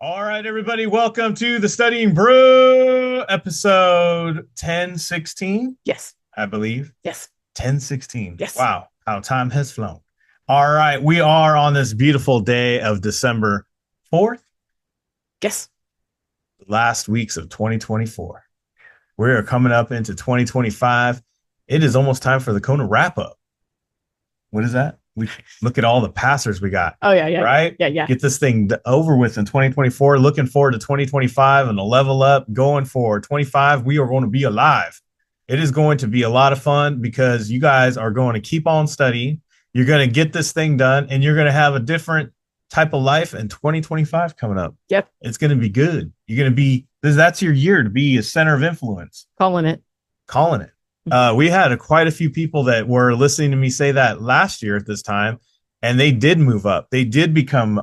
All right, everybody, welcome to the Studying Brew episode 1016, Yes. I believe. Yes. 1016. Yes. Wow, how time has flown. All right, we are on this beautiful day of December 4th, Yes. last weeks of 2024. We are coming up into 2025. It is almost time for the Kona wrap up. What is that? We look at all the passers we got, Oh yeah, yeah, right? yeah, yeah. Get this thing over with in 2024. Looking forward to 2025 and a level up going forward. 25, we are going to be alive. It is going to be a lot of fun because you guys are going to keep on studying. You're going to get this thing done and you're going to have a different type of life in 2025 coming up. Yep. It's going to be good. You're going to be, that's your year to be a center of influence. Calling it. Calling it. We had quite a few people that were listening to me say that last year at this time, and they did move up. They did become,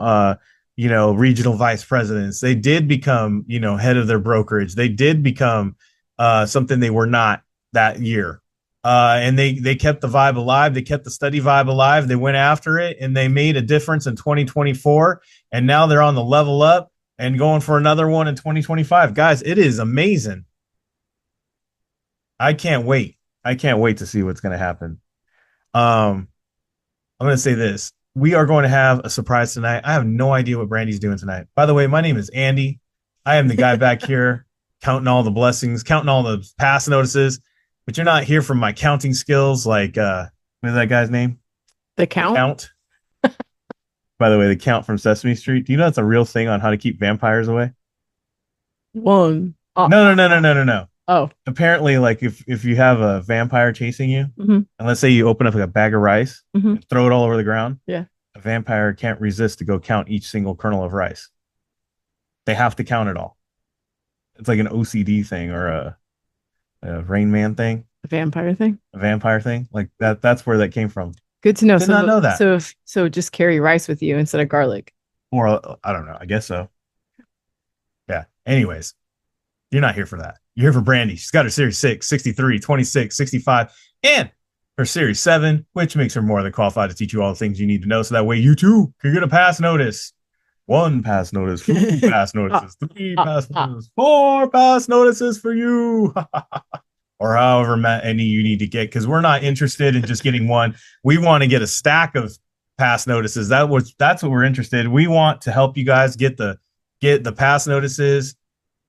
regional vice presidents. They did become, head of their brokerage. They did become something they were not that year. And they kept the vibe alive. They kept the study vibe alive. They went after it, and they made a difference in 2024. And now they're on the level up and going for another one in 2025. Guys, it is amazing. I can't wait. I can't wait to see what's going to happen. I'm going to say this. We are going to have a surprise tonight. I have no idea what Brandy's doing tonight. By the way, my name is Andy. I am the guy back here counting all the blessings, counting all the pass notices, but you're not here for my counting skills like, what is that guy's name? The count? Count. By the way, the Count from Sesame Street. Do you know that's a real thing on how to keep vampires away? One. No. Oh. Apparently, like if you have a vampire chasing you, and let's say you open up like a bag of rice and throw it all over the ground, Yeah. a vampire can't resist to go count each single kernel of rice. They have to count it all. It's like an OCD thing or a Rain Man thing, A vampire thing. a vampire thing. Like that. That's where that came from. Good to know. Did not know that. So just carry rice with you instead of garlic. Or I don't know. I guess so. Yeah. Anyways, you're not here for that. You're here for Brandy. She's got her Series 6, 63, 26, 65, and her Series 7, which makes her more than qualified to teach you all the things you need to know. So that way you too can get a pass notice. 1 pass notice, 2 pass notices, 3 pass notices, 4 pass notices for you. Or however many you need to get, because we're not interested in just getting one. We want to get a stack of pass notices. That's what we're interested in. We want to help you guys get the pass notices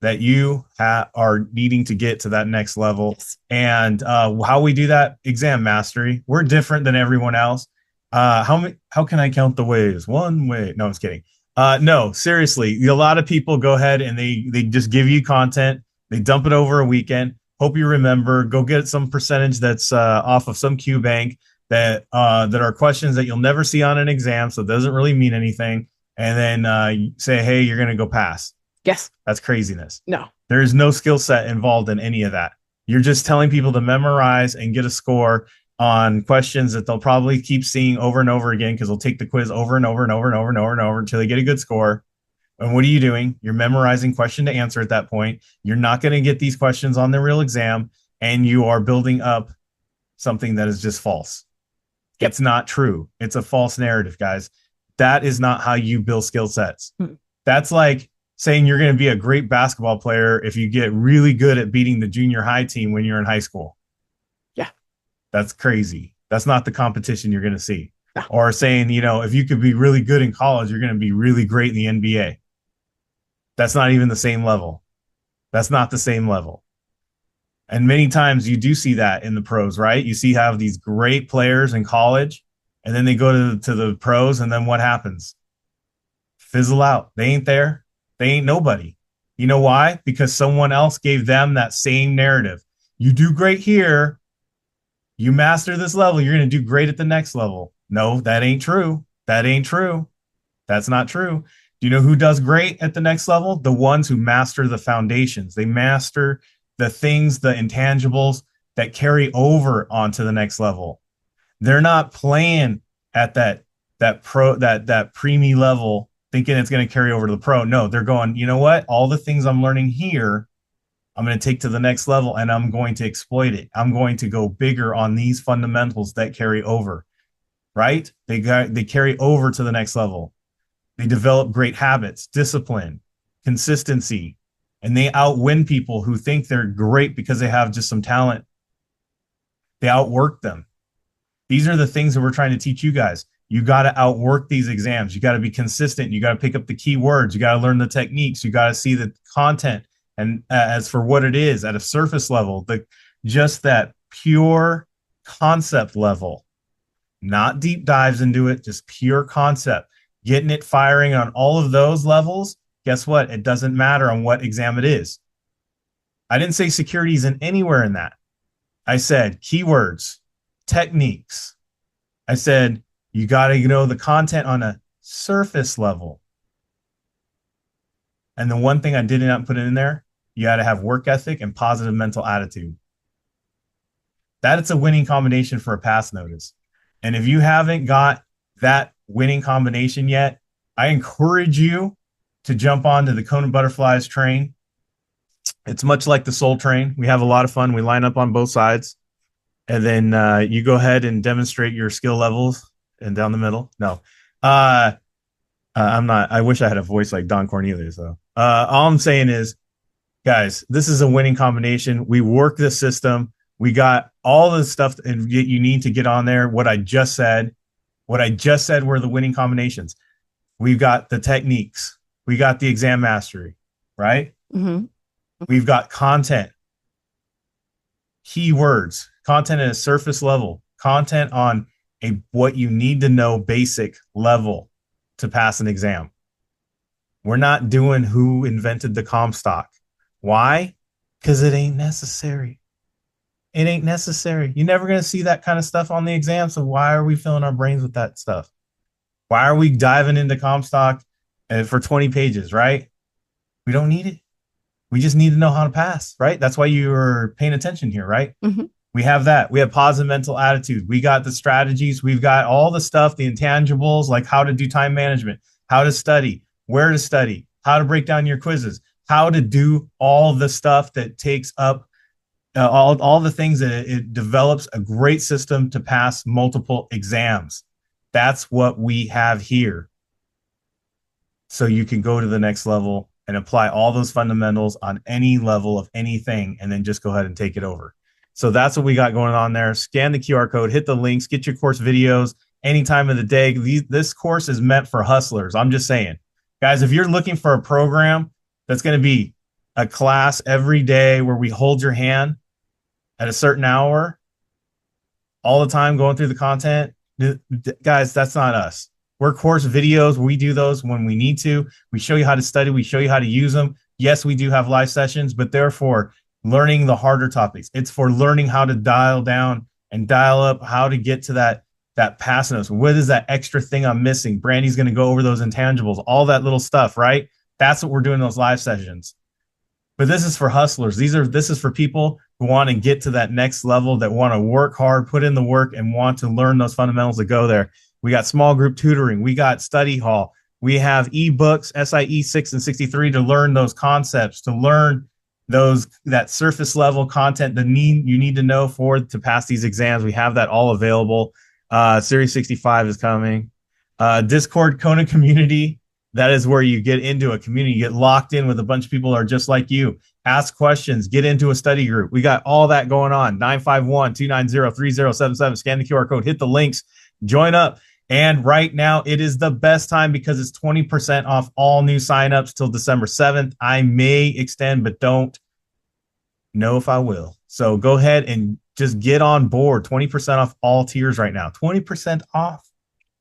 that you are needing to get to that next level. Yes. And how we do that, exam mastery. We're different than everyone else. How can I count the ways? 1 way. No, I'm just kidding. No, seriously, a lot of people go ahead and they just give you content. They dump it over a weekend. Hope you remember. Go get some percentage that's off of some Q bank that are questions that you'll never see on an exam, so it doesn't really mean anything. And then say, hey, you're going to go pass. Yes. That's craziness. No. There is no skill set involved in any of that. You're just telling people to memorize and get a score on questions that they'll probably keep seeing over and over again because they'll take the quiz over and over and over and over and over and over until they get a good score. And what are you doing? You're memorizing question to answer at that point. You're not going to get these questions on the real exam, and you are building up something that is just false. Yep. It's not true. It's a false narrative, guys. That is not how you build skill sets. That's like saying you're going to be a great basketball player if you get really good at beating the junior high team when you're in high school. Yeah. That's crazy. That's not the competition you're going to see. No. Or saying, if you could be really good in college, you're going to be really great in the NBA. That's not even the same level. That's not the same level. And many times you do see that in the pros, right? You see have these great players in college, and then they go to the pros, and then what happens? Fizzle out. They ain't there. They ain't nobody. You know why? Because someone else gave them that same narrative. You do great here. You master this level. You're going to do great at the next level. No, that ain't true. That ain't true. That's not true. Do you know who does great at the next level? The ones who master the foundations. They master the things, the intangibles that carry over onto the next level. They're not playing at that preemie level thinking it's going to carry over to the pro. No, they're going, you know what? All the things I'm learning here, I'm going to take to the next level and I'm going to exploit it. I'm going to go bigger on these fundamentals that carry over, right? They carry over to the next level. They develop great habits, discipline. consistency, and they outwin people who think they're great because they have just some talent. They outwork them. These are the things that we're trying to teach you guys. You got to outwork these exams. You got to be consistent. You got to pick up the keywords. You got to learn the techniques. You got to see the content and as for what it is at a surface level, just that pure concept level, not deep dives into it, just pure concept, getting it firing on all of those levels. Guess what? It doesn't matter on what exam it is. I didn't say security isn't anywhere in that. I said keywords, techniques. I said you got to know the content on a surface level. And the one thing I did not put in there, you got to have work ethic and positive mental attitude. That's a winning combination for a pass notice. And if you haven't got that winning combination yet, I encourage you to jump onto the KonaButterflyz train. It's much like the Soul train. We have a lot of fun. We line up on both sides. And then you go ahead and demonstrate your skill levels and down the middle. No, I'm not. I wish I had a voice like Don Cornelius, though. All I'm saying is, guys, this is a winning combination. We work the system. We got all the stuff and you need to get on there. What I just said were the winning combinations. We've got the techniques. We got the exam mastery, right? Mm-hmm. We've got content, keywords, content at a surface level, content on what you need to know basic level to pass an exam. We're not doing who invented the Comstock. Why? Because it ain't necessary. It ain't necessary. You're never going to see that kind of stuff on the exam. So why are we filling our brains with that stuff? Why are we diving into Comstock for 20 pages, right? We don't need it. We just need to know how to pass, right? That's why you're paying attention here, right? Mm-hmm. We have that. We have positive mental attitude. We got the strategies. We've got all the stuff, the intangibles, like how to do time management, how to study, where to study, how to break down your quizzes, how to do all the stuff that takes up all the things that it develops a great system to pass multiple exams. That's what we have here. So you can go to the next level and apply all those fundamentals on any level of anything, and then just go ahead and take it over. So that's what we got going on there. Scan the QR code, hit the links, get your course videos any time of the day. This course is meant for hustlers. I'm just saying, guys, if you're looking for a program that's going to be a class every day where we hold your hand at a certain hour all the time going through the content, guys, that's not us. We're course videos. We do those when we need to. We show you how to study. We show you how to use them. Yes, we do have live sessions, but they're for learning the harder topics. It's for learning how to dial down and dial up, how to get to that pass notes. What is that extra thing I'm missing? Brandy's going to go over those intangibles, all that little stuff, right? That's what we're doing in those live sessions. But this is for hustlers. This is for people who want to get to that next level, that want to work hard, put in the work, and want to learn those fundamentals to go there. We got small group tutoring. We got study hall. We have ebooks, SIE 6 and 63 to learn those concepts, to learn that surface level content that you need to know to pass these exams. We have that all available. Series 65 is coming. Discord Kona community. That is where you get into a community, you get locked in with a bunch of people who are just like you. Ask questions, get into a study group. We got all that going on. 951-290-3077. Scan the QR code, hit the links, join up. And right now, it is the best time because it's 20% off all new signups till December 7th. I may extend, but don't know if I will. So go ahead and just get on board. 20% off all tiers right now. 20% off.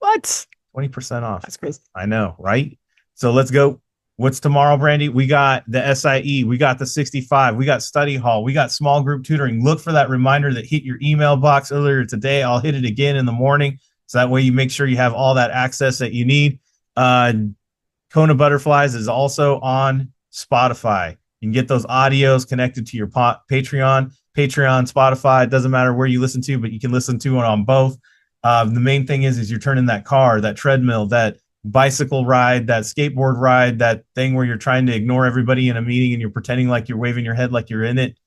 What? 20% off. That's crazy. I know, right? So let's go. What's tomorrow, Brandy? We got the SIE. We got the 65. We got study hall. We got small group tutoring. Look for that reminder that hit your email box earlier today. I'll hit it again in the morning. So that way you make sure you have all that access that you need. KonaButterflyz is also on Spotify. You can get those audios connected to your Patreon, Spotify. It doesn't matter where you listen to, but you can listen to it on both. The main thing is you're turning that car, that treadmill, that bicycle ride, that skateboard ride, that thing where you're trying to ignore everybody in a meeting and you're pretending like you're waving your head like you're in it.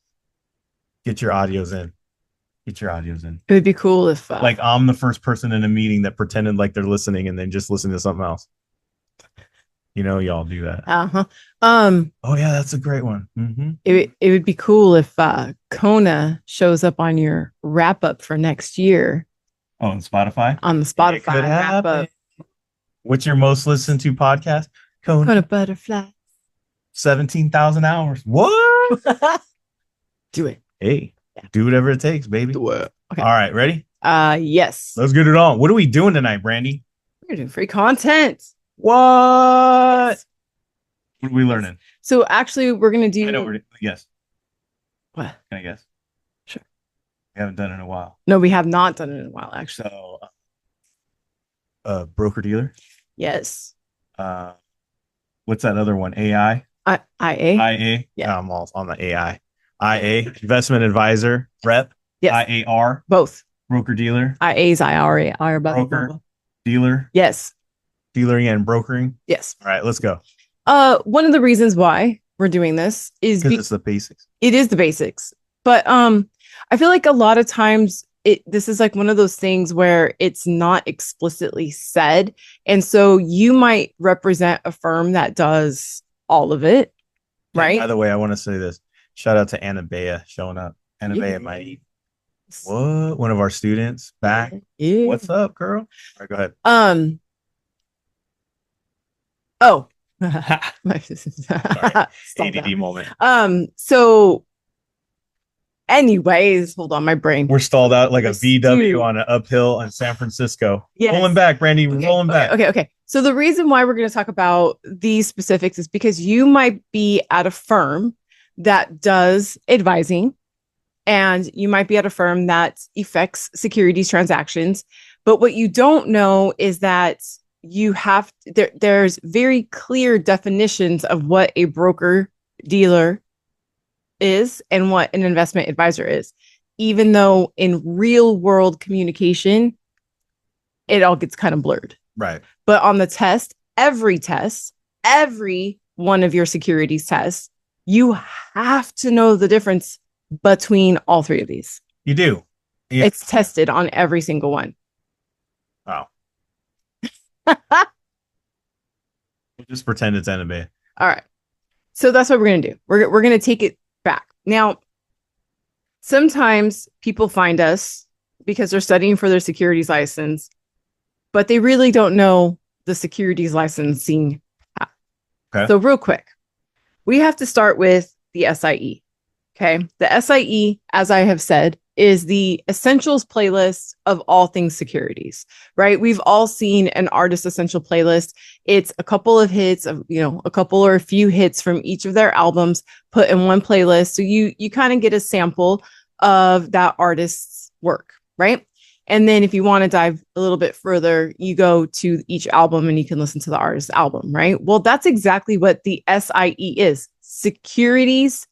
Get your audios in. Get your audios in. It would be cool if like I'm the first person in a meeting that pretended like they're listening and then just listening to something else. You know, y'all do that. Uh-huh. Um, Oh yeah, that's a great one. Mm-hmm. it would be cool if Kona shows up on your wrap up for next year Oh, on Spotify. on the It could Spotify wrap happen. up. What's your most listened to podcast? Kona. KonaButterflyz. 17,000 hours. What? Do it. Hey, Yeah. do whatever it takes, baby. Do it. Okay. All right, ready? Yes. Let's get it on. What are we doing tonight, Brandy? We're doing free content. What? Yes. What are we learning? So actually, we're gonna do. I know. Yes. What? Can I guess? Sure. We haven't done it in a while. No, we have not done it in a while, actually. So, broker dealer. Yes. What's that other one? AI. IA. IA. Yeah. I'm all on the AI. IA. Investment advisor. Rep. Yes. IAR. Both. Broker dealer. IA's IRA. IR. Broker. Dealer. Yes. Dealing and brokering. Yes. All right, let's go. One of the reasons why we're doing this is Because it's the basics. it is the basics. But I feel like a lot of times this is like one of those things where it's not explicitly said. And so you might represent a firm that does all of it. Right. By the way, I want to say this. Shout out to Anna Bea showing up. Anna Bea might what? One of our students back. Yeah. What's up, girl? All right, go ahead. Oh. ADD moment. So anyways, hold on, my brain. We're stalled out like a Yes, VW dude. on an uphill in San Francisco. Yes. Rolling back, Brandy. Okay, Rolling back. Okay. So the reason why we're going to talk about these specifics is because you might be at a firm that does advising, and you might be at a firm that effects securities transactions. But what you don't know is that there's very clear definitions of what a broker dealer is and what an investment advisor is, even though in real world communication, it all gets kind of blurred. Right. But on the test, every one of your securities tests, you have to know the difference between all three of these. You do. Yeah. It's tested on every single one. Wow. We'll just pretend it's Anna Bea. All right. So that's what we're going to do. We're going to take it back. Now, sometimes people find us because they're studying for their securities license, but they really don't know the securities licensing. Okay. So real quick, we have to start with the SIE. Okay. The SIE, as I have said, is the essentials playlist of all things securities, right? We've all seen an artist essential playlist. It's a couple of hits of, a couple or a few hits from each of their albums put in one playlist. So you kind of get a sample of that artist's work, right? And then if you want to dive a little bit further, you go to each album and you can listen to the artist's album, right? Well, that's exactly what the SIE is. Securities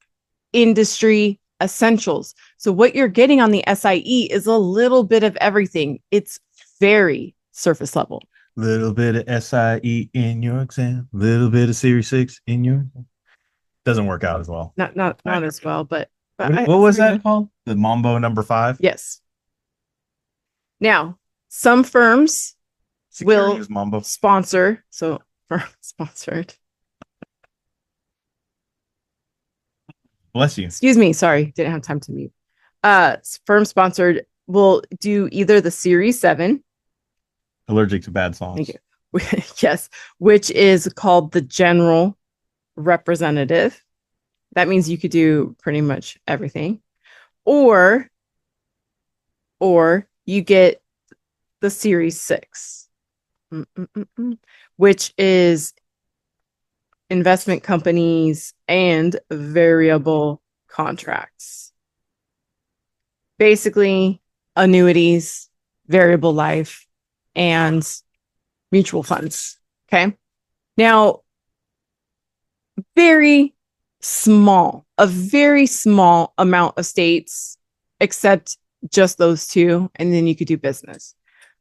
Industry Essentials. So what you're getting on the SIE is a little bit of everything. It's very surface level. Little bit of SIE in your exam. Little bit of Series 6 in your exam. Doesn't work out as well. Not as well, but what was that called? The Mambo number 5? Yes. Now, some firms Securities Mambo sponsor. So firm sponsored. Bless you. Excuse me. Sorry. Didn't have time to mute. Firm sponsored will do either the Series 7. Allergic to bad songs. Thank you. Yes. Which is called the General Representative. That means you could do pretty much everything. Or you get the Series 6, which is investment companies and variable contracts. Basically, annuities, variable life, and mutual funds. Okay. Now, a very small amount of states accept just those two, and then you could do business.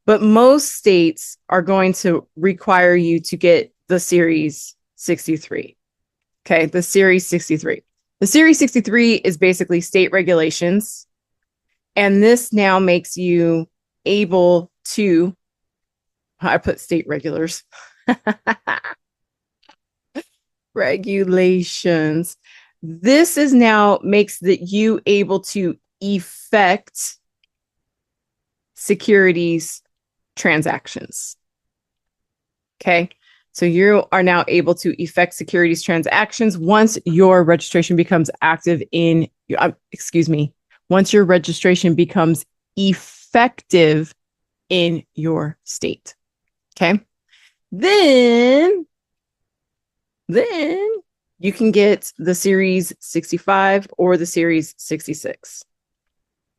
But most states are going to require you to get the Series 63. Okay, the Series 63. The Series 63 is basically state regulations. And this now makes you able to, I put state regulars. regulations. This is now makes that you able to effect securities transactions. Okay. So you are now able to effect securities transactions once your registration becomes active in, once your registration becomes effective in your state. Okay. Then you can get the Series 65 or the Series 66.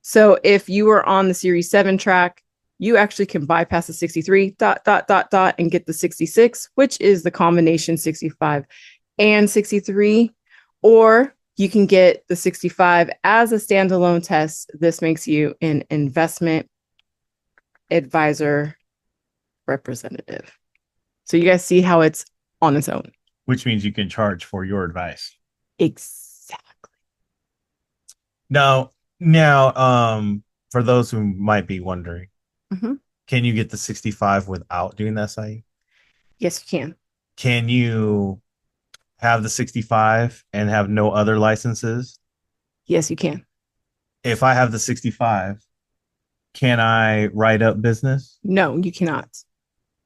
So if you are on the Series 7 track, you actually can bypass the 63 ... and get the 66, which is the combination 65 and 63. Or you can get the 65 as a standalone test. This makes you an investment advisor representative. So you guys see how it's on its own. Which means you can charge for your advice. Exactly. Now, for those who might be wondering, can you get the 65 without doing the SIE? Yes, you can. Can you have the 65 and have no other licenses? Yes, you can. If I have the 65, can I write up business? No, you cannot.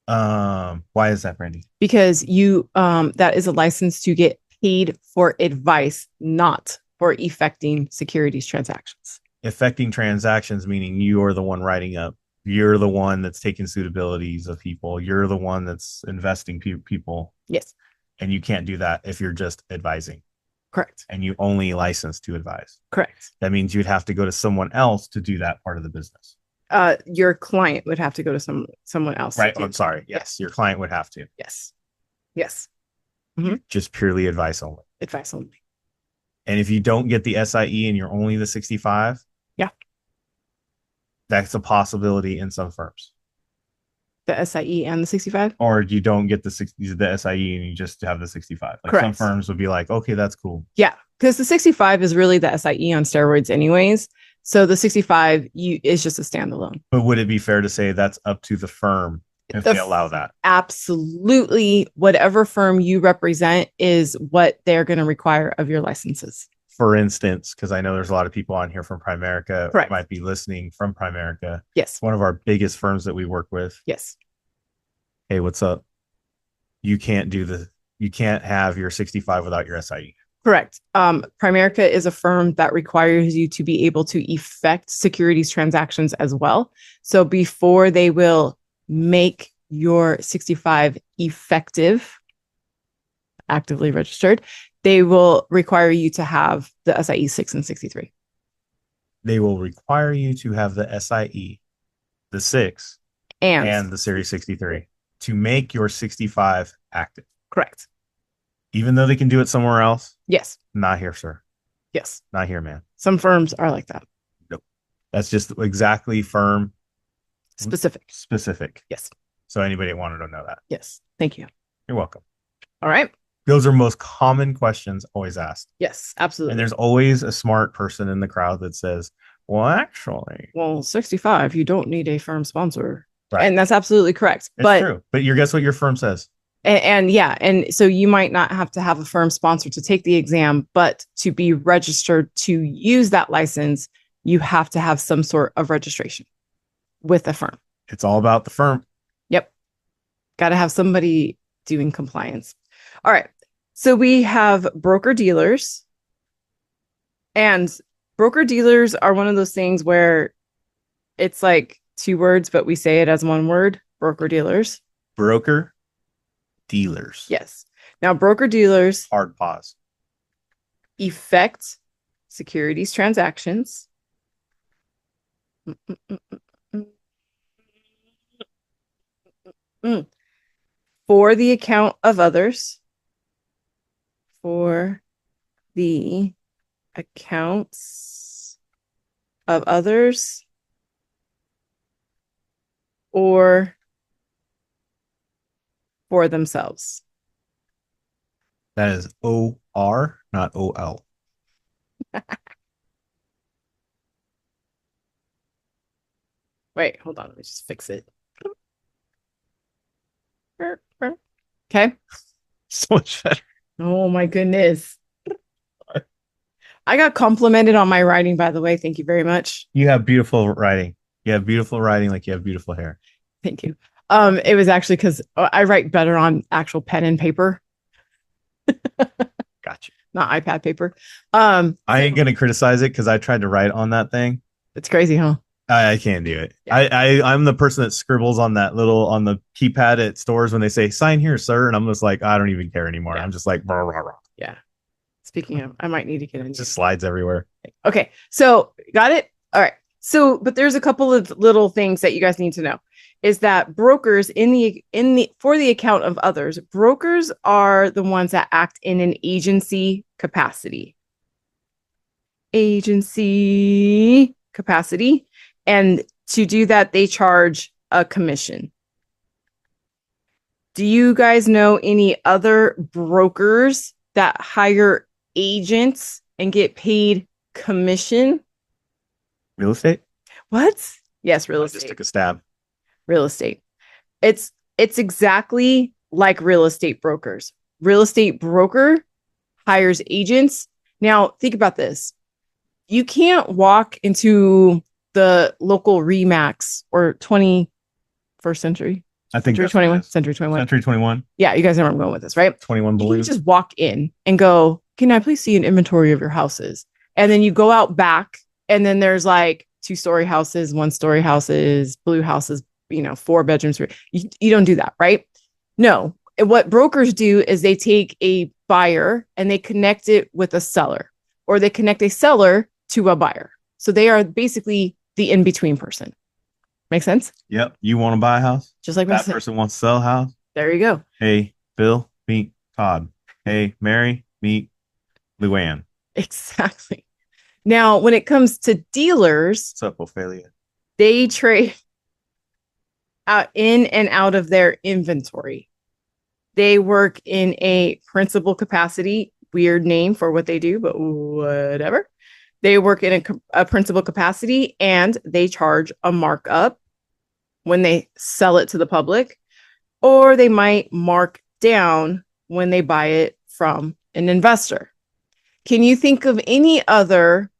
Why is that, Brandy? Because you that is a license to get paid for advice, not for effecting securities transactions. Effecting transactions meaning you are the one writing up. You're the one that's taking suitabilities of people. You're the one that's investing people. Yes. And you can't do that if you're just advising. Correct. And you only license to advise. Correct. That means you'd have to go to someone else to do that part of the business. Your client would have to go to someone else. Right. I'm sorry. Yes. Your client would have to. Yes. Yes. Just purely advice only. Advice only. And if you don't get the SIE and you're only the 65, yeah, that's a possibility in some firms. The SIE and the 65? Or you don't get the SIE and you just have the 65. Like correct. Some firms would be like, okay, that's cool. Yeah, because the 65 is really the SIE on steroids anyways. So the 65 is just a standalone. But would it be fair to say that's up to the firm if they allow that? Absolutely. Whatever firm you represent is what they're going to require of your licenses. For instance, because I know there's a lot of people on here from Primerica who might be listening from Primerica. Yes. One of our biggest firms that we work with. Yes. Hey, what's up? You can't have your 65 without your SIE. Correct. Primerica is a firm that requires you to be able to effect securities transactions as well. So before they will make your 65 effective, actively registered, they will require you to have the SIE 6 and 63. They will require you to have the SIE, the 6, and the Series 63 to make your 65 active. Correct. Even though they can do it somewhere else? Yes. Not here, sir. Yes. Not here, man. Some firms are like that. Nope. That's just exactly firm specific. Yes. So anybody wanted to know that. Yes. Thank you. You're welcome. All right. Those are most common questions always asked. Yes, absolutely. And there's always a smart person in the crowd that says, well, actually. Well, 65, you don't need a firm sponsor. Right. And that's absolutely correct. It's true. But guess what your firm says? And so you might not have to have a firm sponsor to take the exam, but to be registered to use that license, you have to have some sort of registration with a firm. It's all about the firm. Yep. Got to have somebody doing compliance. All right. So we have broker dealers, and broker dealers are one of those things where it's like 2 words, but we say it as 1 word. Broker dealers. Broker dealers. Yes. Now, broker dealers. Hard pause. Effect securities transactions. For the account of others. For the accounts of others. Or for themselves. That is O-R, not O-L. Wait, hold on. Let me just fix it. Okay. So much better. Oh my goodness. I got complimented on my writing, by the way. Thank you very much. You have beautiful writing. You have beautiful writing, like you have beautiful hair. Thank you. It was actually because I write better on actual pen and paper, Gotcha. not iPad paper. I ain't gonna criticize it because I tried to write on that thing. It's crazy, huh? I can't do it. Yeah. I'm the person that scribbles on that little on the keypad at stores when they say sign here, sir, and I'm just like, I don't even care anymore. Yeah. I'm just like, rah, rah, rah. Yeah. Speaking of, I might need to get into It just slides everywhere. Okay. So got it? All right. So, but there's a couple of little things that you guys need to know is that brokers for the account of others, brokers are the ones that act in an agency capacity. Agency capacity. And to do that, they charge a commission. Do you guys know any other brokers that hire agents and get paid commission? Real estate? What? Yes, real I estate. just took a stab. Real estate. It's exactly like real estate brokers. Real estate broker hires agents. Now, think about this. You can't walk into the local Remax or 21st century. I think Century 21. Century 21. Century 21. Yeah, you guys know where I'm going with this, right? 21 You Blue. can just walk in and go, can I please see an inventory of your houses? And then you go out back, and then there's like 2-story houses, 1-story houses, blue houses, 4 bedrooms. You don't do that, right? No. What brokers do is they take a buyer and they connect it with a seller, or they connect a seller to a buyer. So they are basically the in-between person. Make sense? Yep. You want to buy a house? Just like that person wants to sell a house. There you go. Hey, Bill, meet Todd. Hey, Mary, meet Luann. Exactly. Now, when it comes to dealers, what's up, Ophelia? They trade out in and out of their inventory. They work in a principal capacity. Weird name for what they do, but whatever. They work in a principal capacity, and they charge a markup when they sell it to the public, or they might mark down when they buy it from an investor. Can you think of any other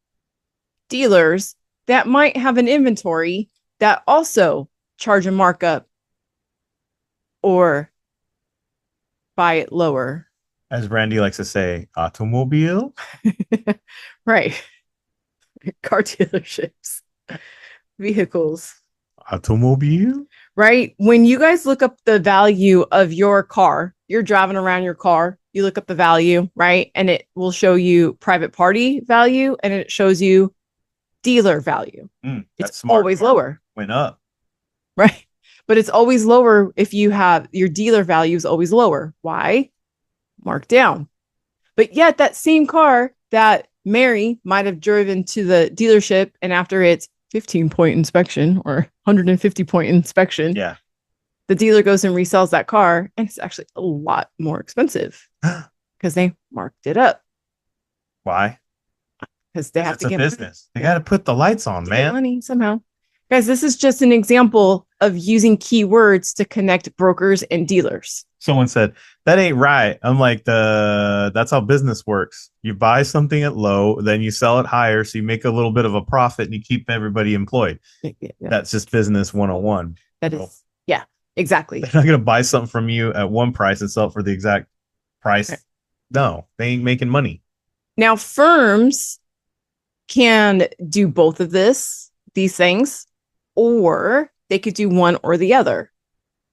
dealers that might have an inventory that also charge a markup or buy it lower? As Brandy likes to say, automobile. Right. Car dealerships, vehicles. Automobile. Right. When you guys look up the value of your car, you're driving around your car, you look up the value, right? And it will show you private party value, and it shows you dealer value. It's smart. Always lower. Went up. Right. But it's always lower if you have your dealer value is always lower. Why? Marked down. But yet that same car that Mary might have driven to the dealership, and after its 15-point inspection or 150-point inspection, yeah, the dealer goes and resells that car, and it's actually a lot more expensive because they marked it up. Why? Because they have to get business. They got to put the lights on, man. Money somehow. Guys, this is just an example of using keywords to connect brokers and dealers. Someone said, that ain't right. I'm like, that's how business works. You buy something at low, then you sell it higher, so you make a little bit of a profit and you keep everybody employed. Yeah. That's just business 101. That is, yeah, exactly. They're not going to buy something from you at one price and sell it for the exact price. Okay. No, they ain't making money. Now, firms can do both of these things, or they could do one or the other.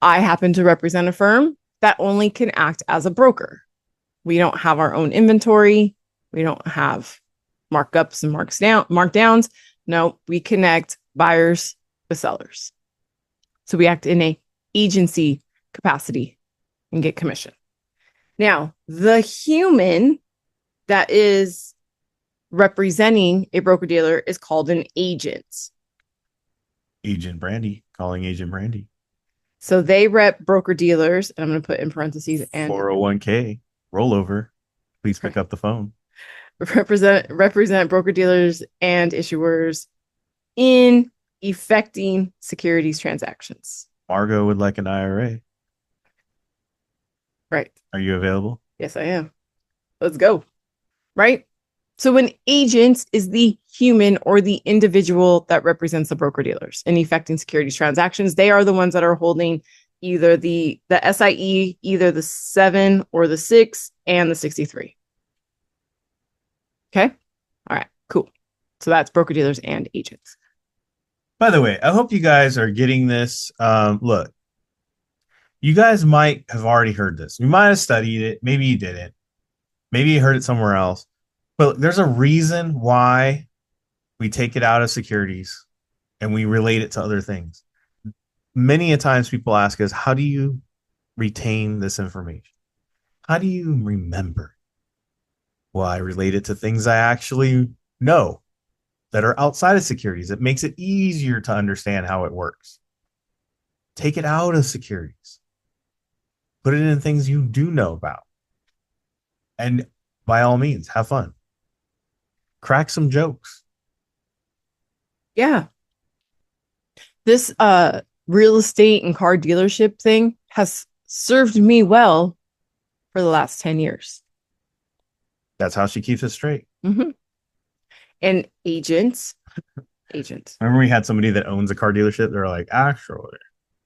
I happen to represent a firm that only can act as a broker. We don't have our own inventory. We don't have markups and markdowns. No, we connect buyers with sellers. So we act in a agency capacity and get commission. Now, the human that is representing a broker-dealer is called an agent. Agent Brandy, calling Agent Brandy. So they rep broker-dealers, and I'm going to put in parentheses, and 401k rollover. Please pick up the phone. Represent broker-dealers and issuers in effecting securities transactions. Margo would like an IRA. Right. Are you available? Yes, I am. Let's go. Right? So an agent is the human or the individual that represents the broker dealers in effecting securities transactions. They are the ones that are holding either the SIE, either the 7 or the 6 and the 63. Okay. All right, cool. So that's broker dealers and agents. By the way, I hope you guys are getting this. Look, you guys might have already heard this. You might have studied it. Maybe you didn't. Maybe you heard it somewhere else. But there's a reason why we take it out of securities and we relate it to other things. Many a times people ask us, how do you retain this information? How do you remember? Well, I relate it to things I actually know that are outside of securities. It makes it easier to understand how it works. Take it out of securities. Put it in things you do know about. And by all means, have fun. Crack some jokes. Yeah. This real estate and car dealership thing has served me well for the last 10 years. That's how she keeps it straight. Mm-hmm. And agents. Remember we had somebody that owns a car dealership? They're like, actually.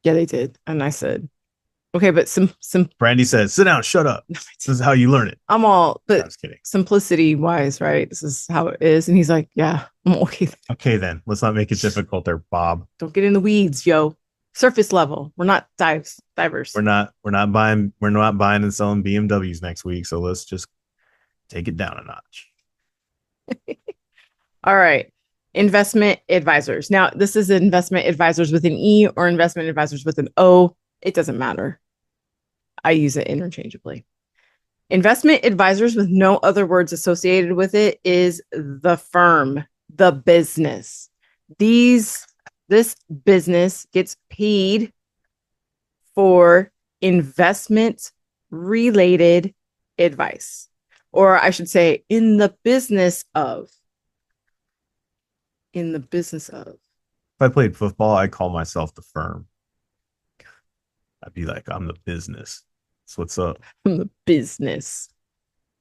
Yeah, they did. And I said, okay, but some Brandy said, sit down, shut up. This is how you learn it. I'm all, but I was kidding. Simplicity wise, right? This is how it is. And he's like, yeah, I'm okay. Okay, then let's not make it difficult there, Bob. Don't get in the weeds, yo. Surface level. We're not divers. We're not buying and selling BMWs next week. So let's just take it down a notch. All right. Investment advisors. Now, this is investment advisors with an E or investment advisors with an O. It doesn't matter. I use it interchangeably. Investment advisors with no other words associated with it is the firm, the business. This business gets paid for investment related advice, or I should say in the business of. If I played football, I'd call myself the firm. I'd be like, I'm the business. That's what's up. I'm the business.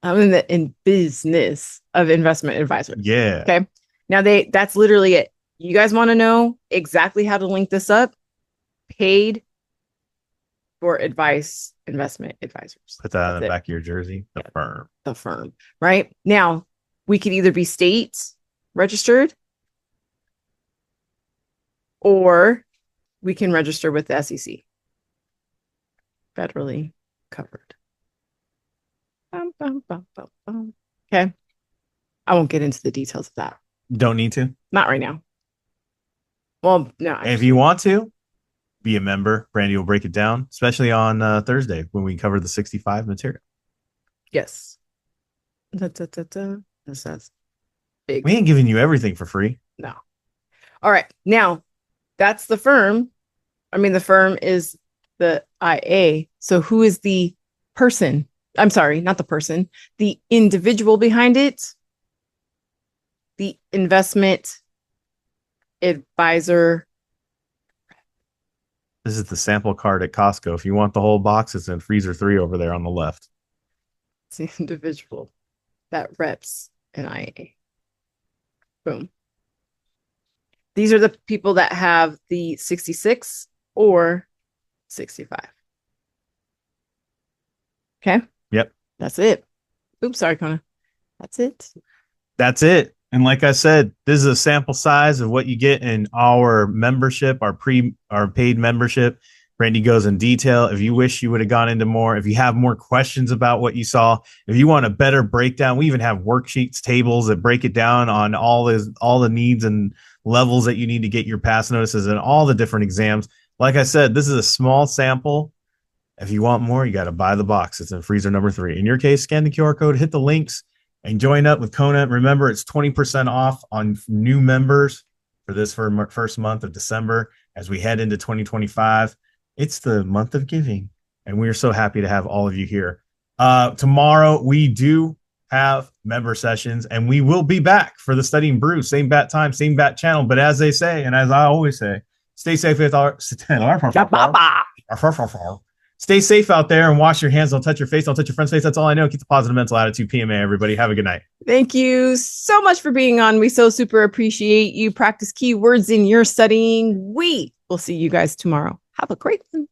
I'm in business of investment advisor. Yeah. Okay. Now that's literally it. You guys want to know exactly how to link this up? Paid for advice, investment advisors. Put that on the back of your jersey. The firm. The firm. Right? Now, we could either be state registered or we can register with the SEC. Federally covered. Okay. I won't get into the details of that. Don't need to? Not right now. Well, no. If you want to, be a member. Brandy will break it down, especially on Thursday when we cover the 65 material. Yes. That's big. We ain't giving you everything for free. No. All right. Now, that's the firm. I mean, the firm is the IA. So who is the person? I'm sorry, not the person. The individual behind it. The investment advisor. This is the sample card at Costco. If you want the whole box, it's in freezer 3 over there on the left. It's the individual that reps an IA. Boom. These are the people that have the 66 or 65. Okay. Yep. That's it. Oops, sorry, Kona. That's it. That's it. And like I said, this is a sample size of what you get in our membership, our paid membership. Brandy goes in detail. If you wish you would have gone into more, if you have more questions about what you saw, if you want a better breakdown, we even have worksheets, tables that break it down on all the needs and levels that you need to get your pass notices and all the different exams. Like I said, this is a small sample. If you want more, you got to buy the box. It's in freezer number 3. In your case, scan the QR code, hit the links, and join up with Kona. Remember, it's 20% off on new members for this first month of December as we head into 2025. It's the month of giving, and we are so happy to have all of you here. Tomorrow, we do have member sessions, and we will be back for the Studying Brew. Same bat time, same bat channel. But as they say, and as I always say, stay safe with our Stay safe out there and wash your hands. Don't touch your face. Don't touch your friend's face. That's all I know. Keep the positive mental attitude. PMA, everybody. Have a good night. Thank you so much for being on. We so super appreciate you. Practice keywords in your studying. We will see you guys tomorrow. Have a great one.